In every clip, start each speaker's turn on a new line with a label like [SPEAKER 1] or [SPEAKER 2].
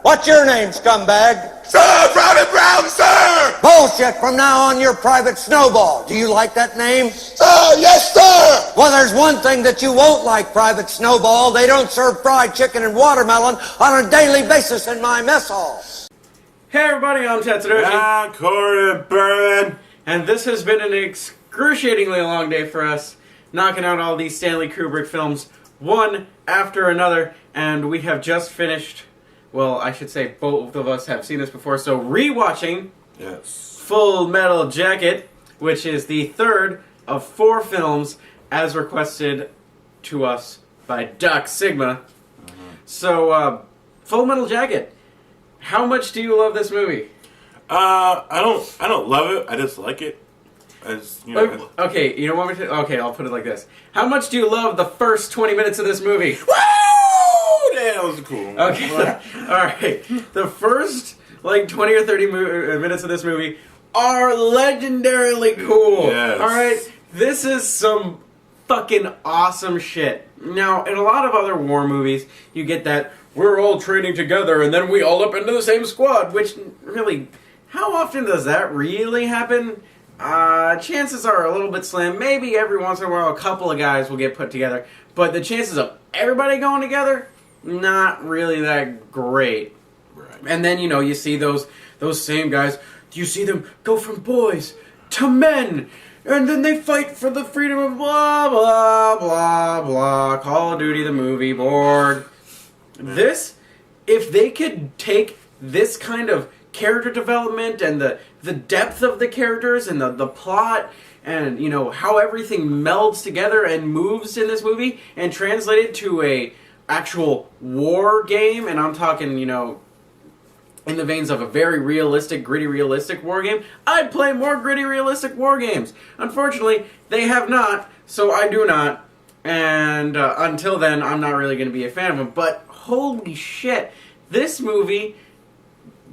[SPEAKER 1] What's your name, scumbag?
[SPEAKER 2] Sir, Brown and Brown, sir!
[SPEAKER 1] Bullshit. From now on, you're Private Snowball. Do you like that name?
[SPEAKER 2] Sir, yes, sir!
[SPEAKER 1] Well, there's one thing that you won't like, Private Snowball. They don't serve fried chicken and watermelon on a daily basis in my mess hall.
[SPEAKER 3] Hey everybody, I'm Tatsudoshi.
[SPEAKER 2] Corey Bourbon.
[SPEAKER 3] And this has been an excruciatingly long day for us, knocking out all these Stanley Kubrick films, one after another, and we have just finished, well, I should say both of us have seen this before, so rewatching Full Metal Jacket, which is the third of 4 films as requested to us by Doc Sigma. So, Full Metal Jacket, how much do you love this movie?
[SPEAKER 2] I don't love it. I just like it.
[SPEAKER 3] Okay, you don't want me to? Okay, I'll put it like this. How much do you love the first 20 minutes of this movie?
[SPEAKER 2] Woo! Yeah, that was cool.
[SPEAKER 3] Okay, alright. The first, 20 or 30 minutes of this movie are legendarily cool.
[SPEAKER 2] Yes.
[SPEAKER 3] Alright? This is some fucking awesome shit. Now, in a lot of other war movies, you get that we're all training together and then we all up into the same squad, which really, how often does that really happen? Chances are a little bit slim. Maybe every once in a while a couple of guys will get put together, but the chances of everybody going together, not really that great.
[SPEAKER 2] Right.
[SPEAKER 3] And then, you see those same guys, you see them go from boys to men, and then they fight for the freedom of blah, blah, blah, blah, Call of Duty the movie board. This, if they could take this kind of character development and the depth of the characters and the plot and, how everything melds together and moves in this movie and translate it to a actual war game, and I'm talking, in the veins of a very realistic, gritty, realistic war game, I'd play more gritty, realistic war games. Unfortunately, they have not, so I do not. And until then, I'm not really going to be a fan of them. But holy shit, this movie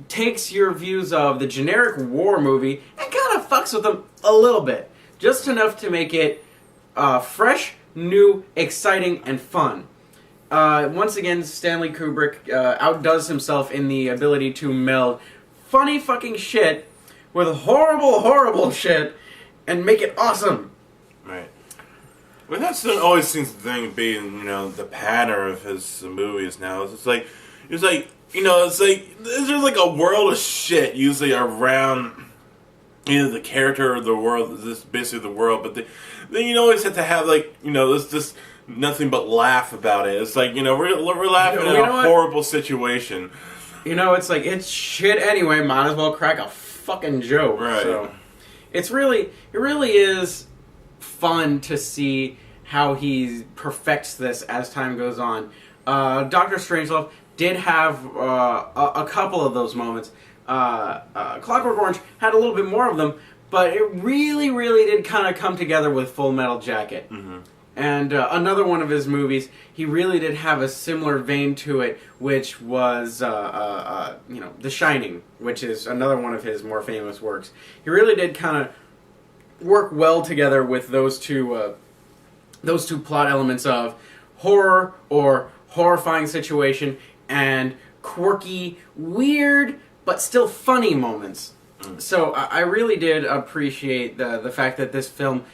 [SPEAKER 3] takes your views of the generic war movie and kind of fucks with them a little bit. Just enough to make it fresh, new, exciting, and fun. Once again, Stanley Kubrick outdoes himself in the ability to meld funny fucking shit with horrible, horrible shit and make it awesome.
[SPEAKER 2] Right. Well, that's always seems the thing being, the pattern of his movies now. It's like there's like a world of shit usually around either the character or the world. This is basically the world, but then you always have to have this nothing but laugh about it. It's like we're laughing at a horrible situation.
[SPEAKER 3] It's like it's shit anyway. Might as well crack a fucking joke.
[SPEAKER 2] Right.
[SPEAKER 3] So it really is fun to see how he perfects this as time goes on. Dr. Strangelove did have a couple of those moments. Clockwork Orange had a little bit more of them, but it really, really did kind of come together with Full Metal Jacket.
[SPEAKER 2] Mm-hmm.
[SPEAKER 3] And another one of his movies, he really did have a similar vein to it, which was, The Shining, which is another one of his more famous works. He really did kind of work well together with those two plot elements of horror or horrifying situation and quirky, weird, but still funny moments. So I really did appreciate the fact that this film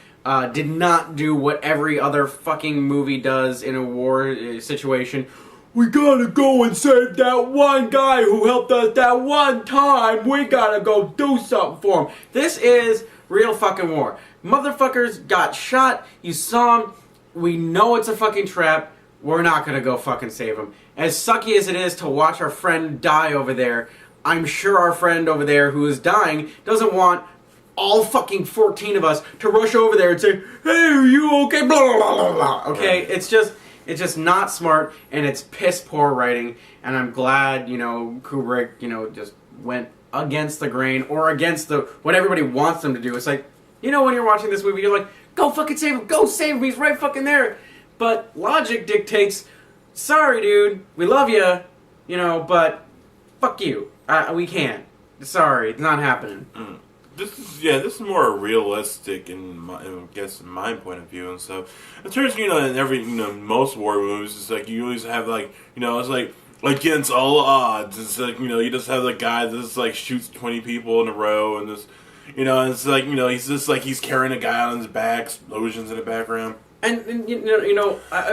[SPEAKER 3] did not do what every other fucking movie does in a war situation. We gotta go and save that one guy who helped us that one time. We gotta go do something for him. This is real fucking war. Motherfuckers got shot. You saw them. We know it's a fucking trap. We're not gonna go fucking save him. As sucky as it is to watch our friend die over there, I'm sure our friend over there who is dying doesn't want all fucking 14 of us to rush over there and say, "Hey, are you okay?" Blah, blah, blah, blah. Okay, it's just not smart, and it's piss poor writing, and I'm glad, Kubrick, just went against the grain, or against what everybody wants them to do. It's like, when you're watching this movie, you're like, go fucking save him, go save him, he's right fucking there. But logic dictates, sorry dude, we love you, but fuck you. We can't. Sorry, it's not happening.
[SPEAKER 2] This is more realistic in my point of view and stuff. In terms, in every, most war movies, it's like you always have it's like against all odds. It's like, you just have the guy that just like shoots 20 people in a row, and just, it's like, he's just like he's carrying a guy on his back, explosions in the background.
[SPEAKER 3] And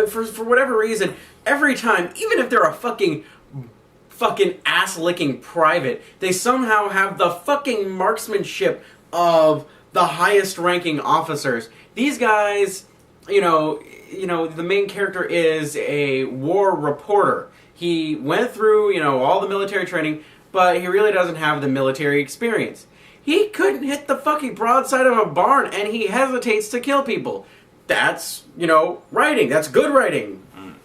[SPEAKER 3] for whatever reason, every time, even if they're a fucking ass-licking private, they somehow have the fucking marksmanship of the highest-ranking officers. These guys, the main character is a war reporter. He went through, all the military training, but he really doesn't have the military experience. He couldn't hit the fucking broadside of a barn, and he hesitates to kill people. That's, writing. That's good writing.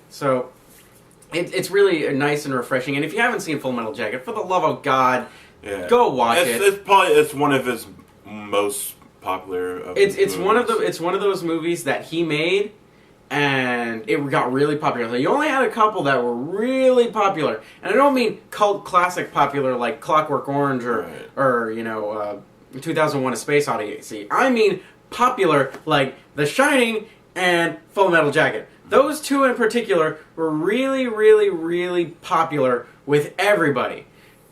[SPEAKER 3] So, it's really nice and refreshing. And if you haven't seen Full Metal Jacket, for the love of God, go watch it.
[SPEAKER 2] It's one of his most popular.
[SPEAKER 3] It's one of those movies that he made, and it got really popular. You only had a couple that were really popular, and I don't mean cult classic popular like Clockwork Orange or 2001: A Space Odyssey. I mean popular like The Shining and Full Metal Jacket. Those two in particular were really, really, really popular with everybody.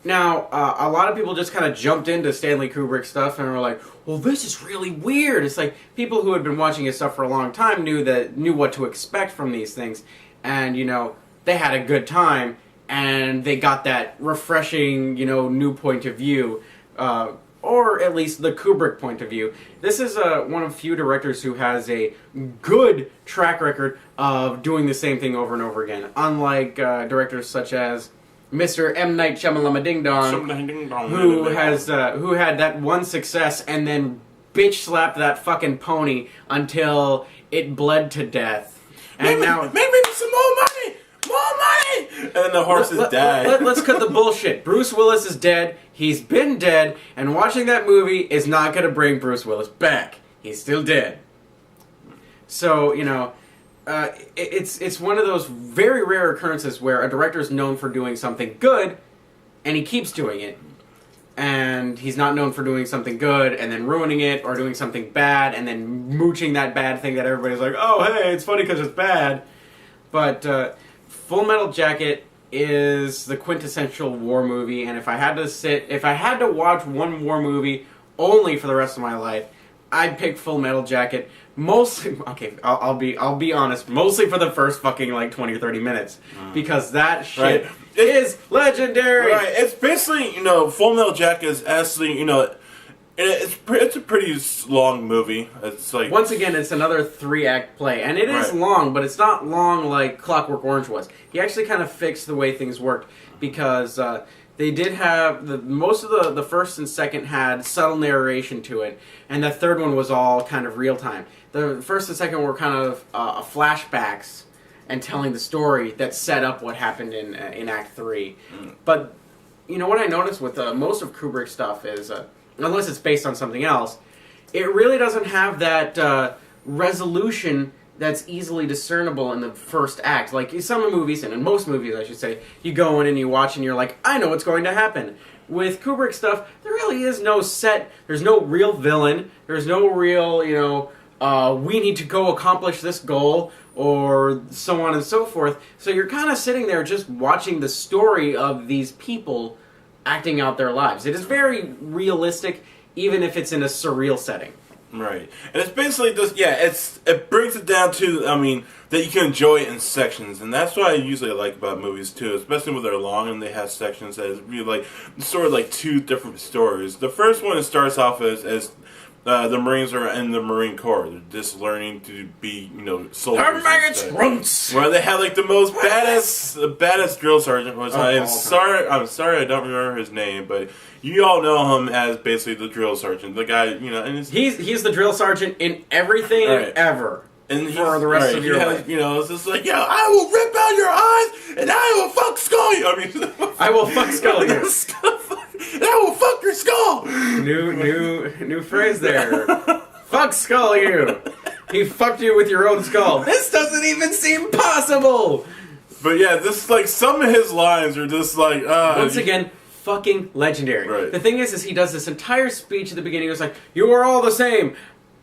[SPEAKER 3] Now, a lot of people just kind of jumped into Stanley Kubrick stuff and were like, well, this is really weird. It's like people who had been watching his stuff for a long time knew what to expect from these things. And, they had a good time, and they got that refreshing, new point of view, or at least the Kubrick point of view. This is one of few directors who has a good track record of doing the same thing over and over again. Unlike directors such as Mr. M. Night Shyamalan Ding Dong, who had that one success and then bitch slapped that fucking pony until it bled to death. And
[SPEAKER 2] now, make me some more money! More money! And then the horses died.
[SPEAKER 3] Let's cut the bullshit. Bruce Willis is dead. He's been dead, and watching that movie is not going to bring Bruce Willis back. He's still dead. So, it's one of those very rare occurrences where a director is known for doing something good, and he keeps doing it. And he's not known for doing something good and then ruining it, or doing something bad and then mooching that bad thing that everybody's like, oh, hey, it's funny because it's bad. But Full Metal Jacket is the quintessential war movie, and if I had to watch one war movie only for the rest of my life, I'd pick Full Metal Jacket. Mostly, okay, I'll be honest, mostly for the first fucking 20 or 30 minutes, because that shit is legendary.
[SPEAKER 2] Right, it's basically, Full Metal Jacket is actually, it's a pretty long movie. It's like,
[SPEAKER 3] once again, it's another 3-act play, and it is long, but it's not long like Clockwork Orange was. He actually kind of fixed the way things worked, because they did have most of the first and second had subtle narration to it, and the third one was all kind of real time. The first and second were kind of flashbacks and telling the story that set up what happened in Act 3. But what I noticed with most of Kubrick's stuff is, unless it's based on something else, it really doesn't have that resolution that's easily discernible in the first act. Like in some movies, and in most movies I should say, you go in and you watch and you're like, I know what's going to happen. With Kubrick stuff, there really is no set, there's no real villain, there's no real, we need to go accomplish this goal, or so on and so forth. So you're kind of sitting there just watching the story of these people acting out their lives. It is very realistic, even if it's in a surreal setting.
[SPEAKER 2] Right. And it's basically just, it brings it down to, that you can enjoy it in sections. And that's what I usually like about movies, too. Especially when they're long and they have sections that is really sort of like two different stories. The first one, it starts off as the Marines are in the Marine Corps. They're just learning to be, soldiers. Where they have the most baddest drill sergeant. I'm sorry I don't remember his name, but you all know him as basically the drill sergeant. The guy, and
[SPEAKER 3] he's the drill sergeant in everything ever.
[SPEAKER 2] And
[SPEAKER 3] for the rest of your life.
[SPEAKER 2] It's just like, I will rip out your eyes and I will fuck skull you.
[SPEAKER 3] I will fuck skull you.
[SPEAKER 2] And I will fuck your skull.
[SPEAKER 3] New phrase there. Fuck skull you. He fucked you with your own skull. This doesn't even seem possible.
[SPEAKER 2] But this some of his lines are just like,
[SPEAKER 3] once again, fucking legendary.
[SPEAKER 2] Right.
[SPEAKER 3] The thing is he does this entire speech at the beginning. It was like, you are all the same.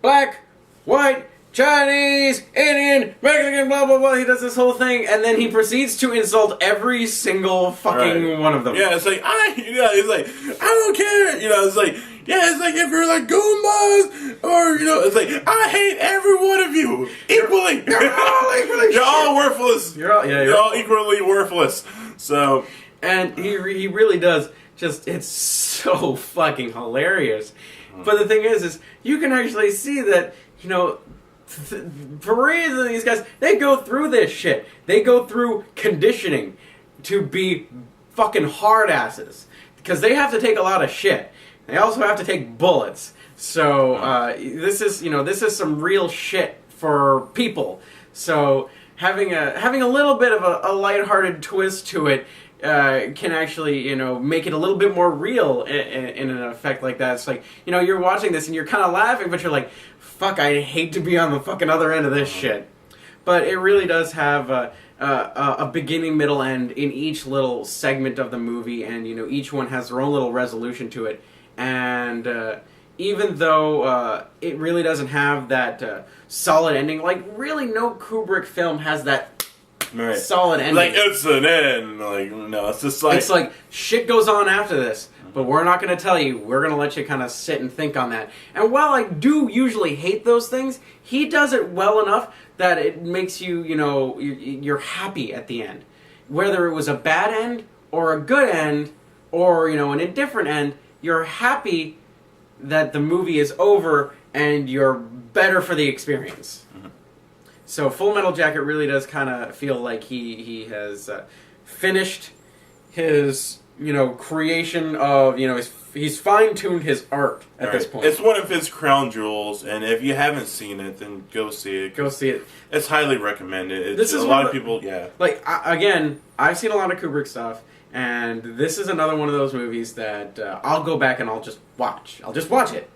[SPEAKER 3] Black, white, Chinese, Indian, Mexican, blah blah blah. He does this whole thing, and then he proceeds to insult every single fucking one of them.
[SPEAKER 2] Yeah, it's like it's like I don't care. It's like it's like if you're like Goombas or it's like I hate every one of you equally.
[SPEAKER 3] You're all equally.
[SPEAKER 2] You're all worthless.
[SPEAKER 3] You're
[SPEAKER 2] all equally worthless. So,
[SPEAKER 3] and he really does. It's so fucking hilarious. But the thing is you can actually see that Parades and these guys, they go through this shit. They go through conditioning to be fucking hard asses. Because they have to take a lot of shit. They also have to take bullets. So, this is some real shit for people. So, having a little bit of a lighthearted twist to it can actually, make it a little bit more real in an effect like that. It's like, you're watching this and you're kind of laughing, but you're like, fuck, I hate to be on the fucking other end of this shit. But it really does have a beginning, middle, end in each little segment of the movie, and, each one has their own little resolution to it. And even though it really doesn't have that solid ending, like, really no Kubrick film has that solid ending.
[SPEAKER 2] Like, it's an end. Like, no, it's just like...
[SPEAKER 3] It's like, shit goes on after this, but we're not going to tell you. We're going to let you kind of sit and think on that. And while I do usually hate those things, he does it well enough that it makes you, you're happy at the end. Whether it was a bad end, or a good end, or, an indifferent end, you're happy that the movie is over, and you're better for the experience. So Full Metal Jacket really does kind of feel like he has finished his creation of he's fine-tuned his art at this point.
[SPEAKER 2] It's one of his crown jewels, and if you haven't seen it, then go see it.
[SPEAKER 3] Go see it.
[SPEAKER 2] It's highly recommended.
[SPEAKER 3] This is
[SPEAKER 2] a lot of people.
[SPEAKER 3] Like again, I've seen a lot of Kubrick stuff, and this is another one of those movies that I'll go back and I'll just watch. I'll just watch it.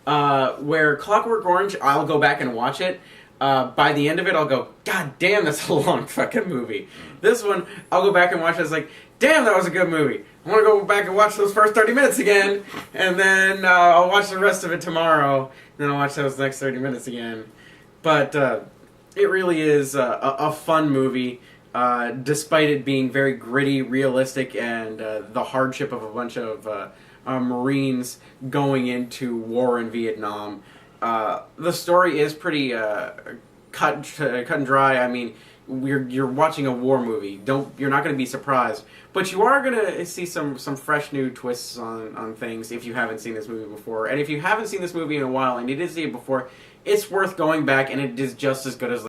[SPEAKER 3] Where Clockwork Orange, I'll go back and watch it. By the end of it, I'll go, God damn, that's a long fucking movie. This one, I'll go back and watch it. It's like, damn, that was a good movie. I want to go back and watch those first 30 minutes again, and then I'll watch the rest of it tomorrow, and then I'll watch those next 30 minutes again. But it really is a fun movie, despite it being very gritty, realistic, and the hardship of a bunch of Marines going into war in Vietnam. The story is pretty cut and dry. I mean, you're watching a war movie. You're not going to be surprised, but you are going to see some fresh new twists on things if you haven't seen this movie before. And if you haven't seen this movie in a while and you did see it before, it's worth going back, and it is just as good as